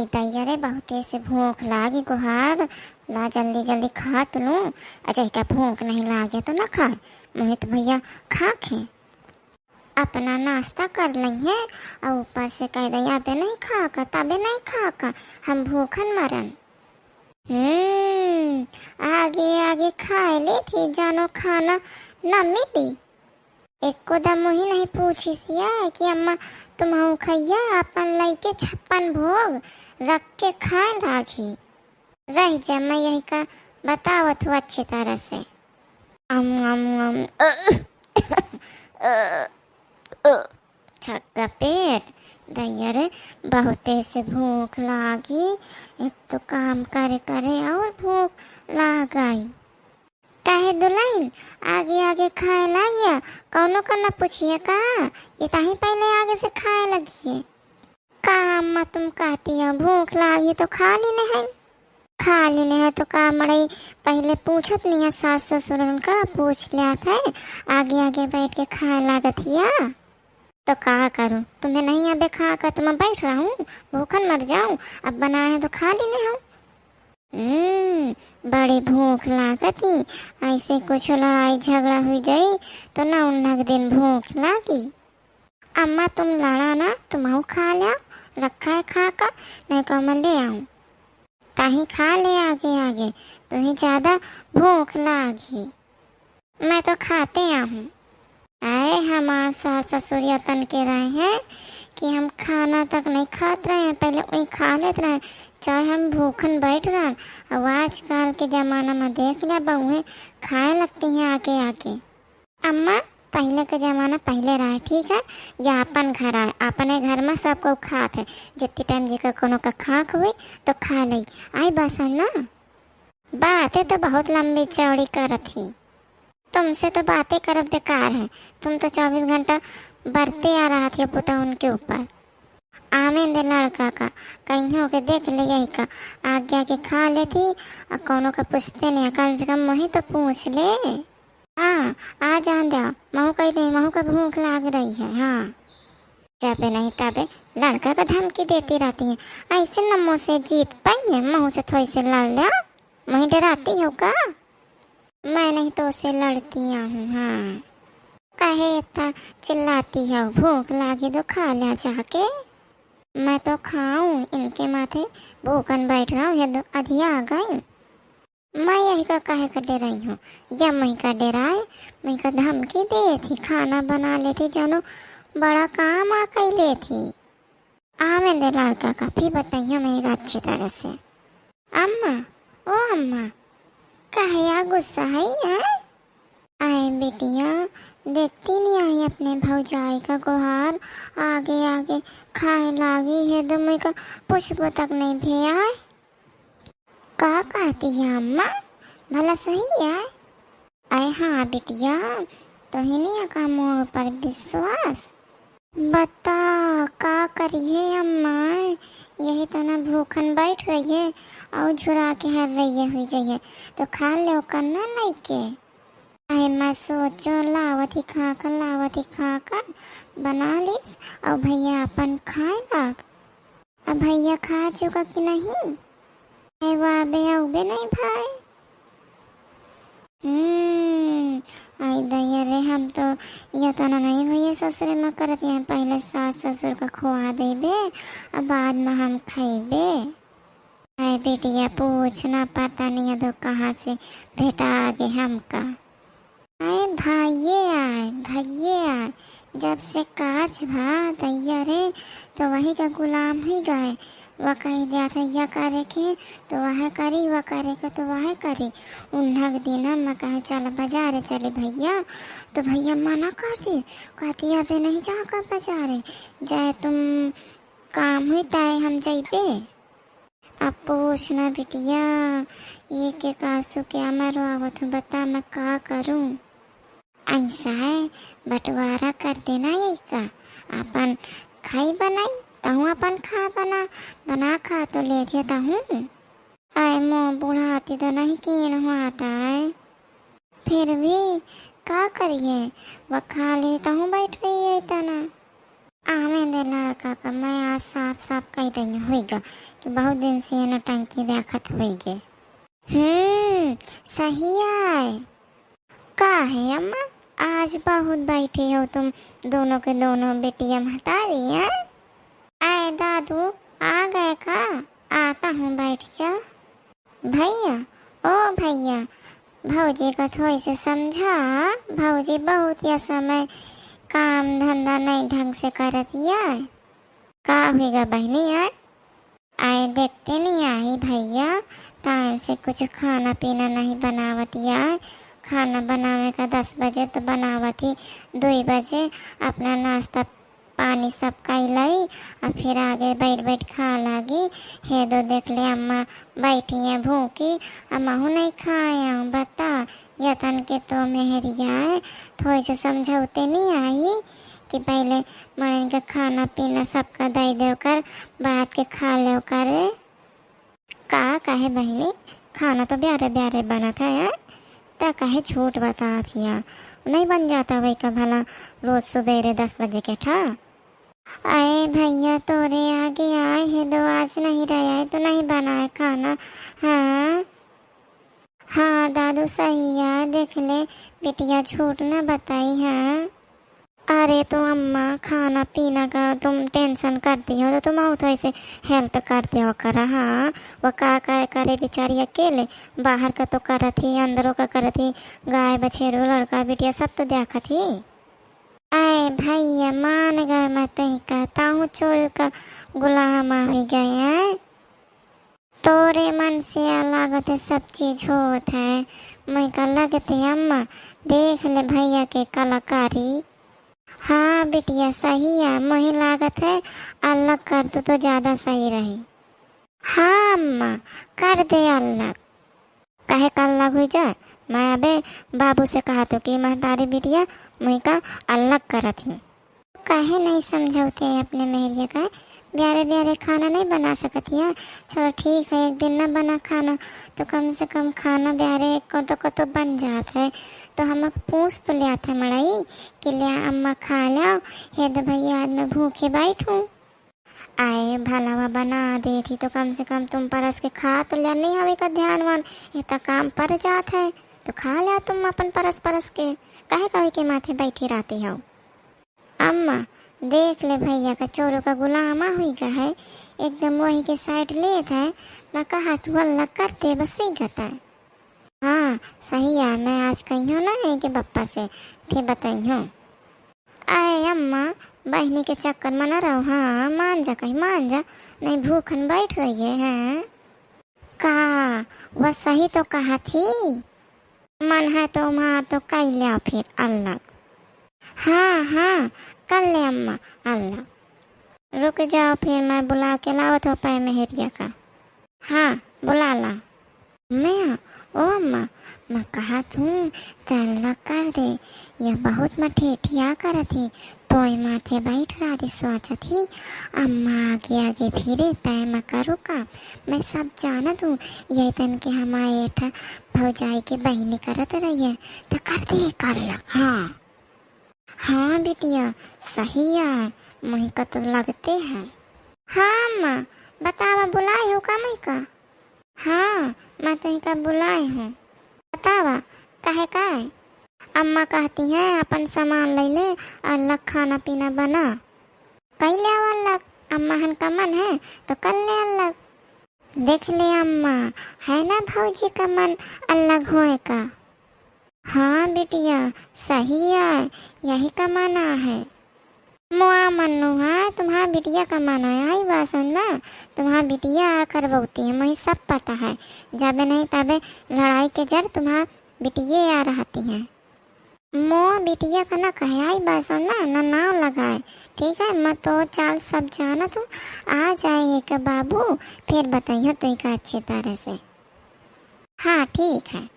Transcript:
आई तैयार है, बहुते से भूख लागी गुहार। ला जल्दी जल्दी खा तो लूं। अजय का भूख नहीं लागे तो ना खाए। मोहित भैया खा खे अपना नाश्ता कर ली है और ऊपर से कह दिया अबे नहीं खा का तबे नहीं खा का हम भूखन मरन। आगे आगे खाए ली थी जानो खाना न मिली। एको दम ही नहीं पूछी सिया कि अम्मा तुम खैया अपन लइके 56 भोग रख के खाए लागी। रह जा मैं यही का बतावत हूँ अच्छी तरह से। अम अम अम छक्का पेट दैया रे, बहुते से भूख लागी। एक तो काम करे करे और भूख लाग गई। काहे दुलाइन आगे आगे खाए लागिया, कौनो का न पूछिए का ये ताही पहले आगे से खाए लगिए। का अम्मा तुम कहती हो भूख लागी तो खा लेने है। खा लेने है तो का मड़ई पहले पूछत नहीं है, सास ससुर उनका पूछ लिया था आगे आगे बैठ के खाए लागत हिया। तो का करूं, तुम्हें नहीं अबे खा कर तो मैं बैठ रहा हूँ भूखन मर जाऊं। अब बनाए तो खा लेने हो। बड़ी भूख लागती। ऐसे कुछ लड़ाई झगड़ा हुई जाई तो ना उन्नक दिन भूख लागी। अम्मा तुम लड़ा ना, तुम खा लिया रखा है खा का, नहीं तो मैं ले आऊं ताही खा ले आगे आगे तो ही ज्यादा भूख लागी। मैं तो खाते आऊं। आए हमारे सास ससुर तन के रहे हैं कि हम खाना तक नहीं खाते रहे हैं, पहले वही खा लेते रहे चाहे हम भूखन बैठ रहे। अब आजकल के जमाना में देख लिया बहुएं खाए लगती हैं आके आके। अम्मा पहले का जमाना पहले रहा ठीक है, या अपन घर आए अपने घर में सबको खाते जितनी टाइम जी कोनो का खाक हुई तो खा ली। आई बस ना बातें तो बहुत लंबी चौड़ी करत थी। तुमसे तो बातें करब बेकार है। तुम तो 24 घंटा बरते आ रहा थी पुता उनके ऊपर। आमें दे लड़का का कहीं हो के देख ले यही का आगे आगे खा लेती और कोनो का पूछते नहीं, कम से कम वही तो पूछ ले। हाँ आ जान दे, महू कही दे महू का भूख लाग रही है। हाँ जब नहीं तबे लड़का का धमकी देती रहती है। ऐसे न मुँह से जीत पाई है, महू से थोड़ी से लड़ लिया वही डराती हो का। मैं नहीं तो उसे लड़ती हूँ। हाँ कहे इतना चिल्लाती है, भूख लागी तो खा लिया जाके। मैं तो खाऊं इनके माथे भूखन बैठ रहा हूँ, ये तो अधिया आ गई। मैं यही का कहे कर डे रही हूँ या मैं का डराए मैं का धमकी दे थी खाना बना लेती जानो बड़ा काम आ कर ले थी। आवे दे लड़का का फिर बताइए मैं अच्छी तरह से। अम्मा ओ अम्मा कहे गुस्सा है आए बेटिया, देखती नहीं आई अपने भौजाई का गुहार आगे आगे खाए लागी है तो मैं का पुष्प तक नहीं भी आए। का कहती है अम्मा भला सही है। आए हाँ बेटिया तो ही नहीं का मुँह पर विश्वास। बता का करिए अम्मा, यही तो ना भूखन बैठ रही है और झुरा के हर रही है हुई जाइए तो खा ले करना नहीं के। अरे मैं सोचो लावती खा कर बना लीस और भैया अपन खाए लाग। अब भैया खा चुका कि नहीं वाबे उबे नहीं भाई। आई दैया रे, हम तो यह तो नहीं भैया ससुर में करते हैं, पहले सास ससुर का खुआ देबे और बाद में हम खाइबे। अरे बेटिया पूछना पता नहीं है तो कहाँ से भेटा आगे हमका। अरे भाइये आए जब से काज भा दैया रे तो वही का गुलाम ही गए। वह कही दिया था यह करे के तो वह करी, वह करे के तो वह करी। उन्हक दिन मैं कहे चल बाजारे चले भैया तो भैया मना कर दी, कहती अबे नहीं जा कर बाजारे जाए तुम काम हुई ताए हम जाइबे। अब पूछना बिटिया ये के कासू के अमरो आवत हूँ, बता मैं का करूँ। ऐसा है बंटवारा कर देना यही का अपन खाई बनाई तहूँ अपन खा बना खा तो ले जाता हूँ। आए मुँह बुढ़ाती तो नहीं कीन हुआता है, फिर भी का करिए वह खा लेता हूँ बैठ रही है इतना। आमे दे लड़का का मैं आज साफ साफ कह दई होइगा कि बहुत दिन से नौटंकी देखत होइगे। सही है। का है अम्मा, आज बहुत बैठी हो तुम दोनों के दोनों बेटियां महतारी हैं। आए दादू आ गए का? आता हूँ बैठ जा। भैया, ओ भैया, भौजी को थोड़ी से समझा। भौजी बहुत या समय काम धंधा नहीं ढंग से करती है। का होगा बहनी यार? आए देखते नहीं आई भैया, टाइम से कुछ खाना पीना नहीं बनावती यार। खाना बनावे का 10 बजे तो बनावती 2 बजे, अपना नाश्ता पानी सब कैलाई और फिर आगे बैठ बैठ खा लागी। हे दो देख ले अम्मा बैठी है भूखी, अम्मा हूँ नहीं खाया हूँ। बता यतन के तो मेहरिया है, थोड़ी से समझौते नहीं आई कि पहले मन का खाना पीना सबका दे दे कर बात के खा ले करे। का कहे बहनी, खाना तो ब्यारे ब्यारे बना था यार, तो कहे झूठ बता थिया। नहीं बन जाता वही का भला रोज सवेरे 10 बजे के ठा। अरे भैया तोरे आगे आए है दो, आज नहीं रहा है तो नहीं बनाए खाना। हाँ हाँ दादू सही है, देख ले बिटिया झूठ न बताई है। अरे तो अम्मा खाना पीना का तुम टेंशन करती हो तो तुम आओ थोड़ी से हेल्प करते हो करा। हाँ वो का करे बेचारी अकेले, बाहर का तो करत ही, अंदरों का करत ही, गाय बछेरू लड़का बिटिया सब तो देखा थी। आए भैया मान गए, मैं तो ही कहता हूँ चोर का गुलाम हो गए हैं। तोरे मन से लागत है सब चीज होत है, मैं का लगते अम्मा देख ले भैया के कलाकारी। हाँ बिटिया सही है, मुझे लागत है अलग कर दो तो ज्यादा सही रही। हाँ अम्मा कर दे अलग, कहे का अलग हो जाए। मैं अबे बाबू से कहा तो कि महतारी बिटिया मुझे का अलग करत ही। कहे नहीं समझौते अपने मेहरिया का, ब्यारे ब्यारे खाना नहीं बना सकती है। चलो ठीक है, एक दिन न बना खाना तो कम से कम खाना ब्यारे को तो बन जाता है। तो हम पूछ तो लिया था मड़ाई कि लिया अम्मा खा लिया, हे तो भैया आज मैं भूखे बैठूं। आए भलावा बना दे थी तो कम से कम तुम परस के खा तो लिया, नहीं हवे का ध्यान वान इतना काम पर जात है तो खा लिया तुम अपन परस परस के, कहे कहे के माथे बैठी रहती हो। अम्मा देख ले भैया का चोरों का गुलामा हुई का है, एकदम वही के साइड ले था। मैं कहा तू अल्लाह करते बस ही कहता है। हाँ सही है, मैं आज कही हूँ ना कि बप्पा से थे बताई हूँ। आए अम्मा बहनी के चक्कर में न रहो। हाँ मान जा, कहीं मान जा, नहीं भूखन बैठ रही है। हाँ का वह सही तो कहा थी, मन है तो वहाँ तो कह लिया फिर अलग। हाँ हाँ कर ले अम्मा अल्लाह। रुक जाओ फिर मैं बुला के लावत हो पाए मेहरिया का। हाँ बुला ला। मैं ओ अम्मा मैं कहा तू तल्ला कर दे, यह बहुत मठेठिया कर थी तो माथे बैठ रहा थी, सोचा थी अम्मा आगे आगे फिरे तय मैं करूँ का। मैं सब जानत हूँ यही तन के हमारे एठा भौजाई के बहनी करत रही है तो कर दे कर लग। हाँ हाँ बिटिया सही है, मुझे का तो लगते हैं। हाँ अम्मा बतावा बुलाए हो का मैं का? हाँ मैं तो का बुलाए हूँ, बतावा कहे का है? अम्मा कहती हैं अपन सामान ले ले अलग खाना पीना बना, कई ले अलग। अम्मा हन का मन है तो कर ले अलग। देख ले अम्मा है ना भौजी का मन अलग होए का। हाँ बिटिया सही है, यही का माना है। मुआ मनु है तुम्हारा बिटिया का माना है, आई बासन ना तुम्हारा बिटिया करवती है, मुझे सब पता है। जब नहीं तबे लड़ाई के जर तुम्हारा बिटिया आ रहती है। मोआ बिटिया का ना कहे आई बासन ना नाव लगाए, ठीक है। मैं तो चाल सब जाना तू आ जाए का बाबू, फिर बताइए तो एक अच्छी तरह से। हाँ ठीक है।